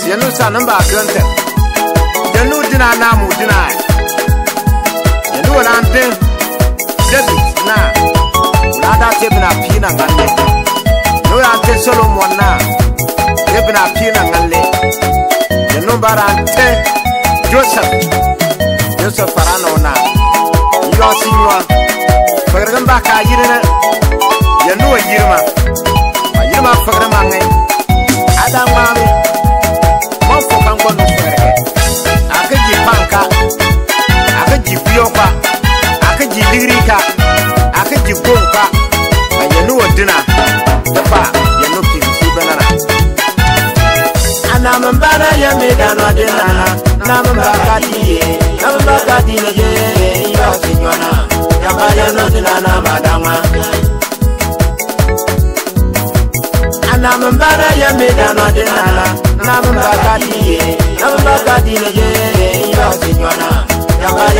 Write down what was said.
Yenu sanamba grante. Yenu dina namu dina. Yenu wanante. David na. Nada tebna pina ngale. No ante Solomon na. Tebna pina ngale. Yenu barante. Joseph Farano na. Yo sinwa. Fagramba ka yirina. Yenu yirma. Yirma fagramba ngai. Adam mami. Mofo kango no fere. Akaji panka. Akaji bioka. Akaji lirika. Akaji gonka. Yenu odina. Papa, yenu kinsu banana. Anamambana ya medano adinana. Namambakati ye. Yo sinywana. Yakaya no dinana madama. Anamambana ya medano adinana. Namambakati ye. Yo sinywana.